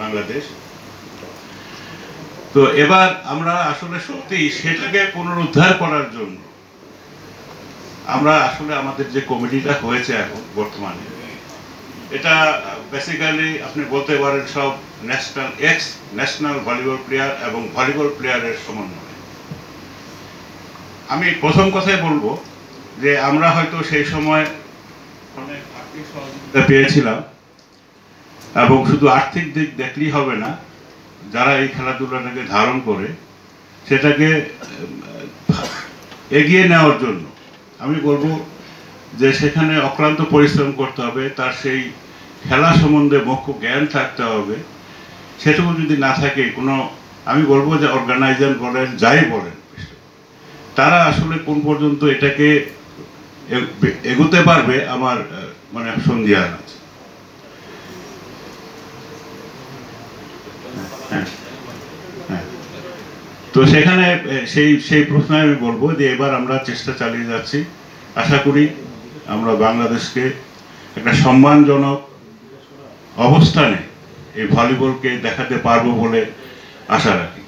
বাংলাদেশ। তো এবার আমরা আসলে সত্যি সেটাকে পুনরুদ্ধার করার জন্য আমরা আসলে আমাদের যে কমিটিটা হয়েছে এখন বর্তমানে, এটা বেসিক্যালি আপনি বলতে পারেন সব ন্যাশনাল ভলিবল প্লেয়ার এবং ভলিবল প্লেয়ারের সমন্বয়। আমি প্রথম কথাই বলবো যে আমরা হয়তো সেই সময় অনেক আর্থিক সহযোগিতা পেয়েছিলাম, এবং শুধু আর্থিক দিক দেখলেই হবে না, যারা এই খেলাধুলাটাকে ধারণ করে সেটাকে এগিয়ে নেওয়ার জন্য আমি বলবো যে সেখানে অক্লান্ত পরিশ্রম করতে হবে, তার সেই খেলা সম্বন্ধে মুখ্য জ্ঞান থাকতে হবে। সেটুকু যদি না থাকে, কোনো আমি বলবো যে অর্গানাইজার বলেন, যাই বলেন, তারা আসলে কোন পর্যন্ত এটাকে এগোতে পারবে আমার মানে সন্দেহ আছে। তো সেখানে সেই প্রশ্নে আমি বলবো যে এবার আমরা চেষ্টা চালিয়ে যাচ্ছি। আশা করি আমরা বাংলাদেশকে একটা সম্মানজনক অবস্থানে এই ভলিবলকে দেখাতে পারবো বলে আশা রাখি।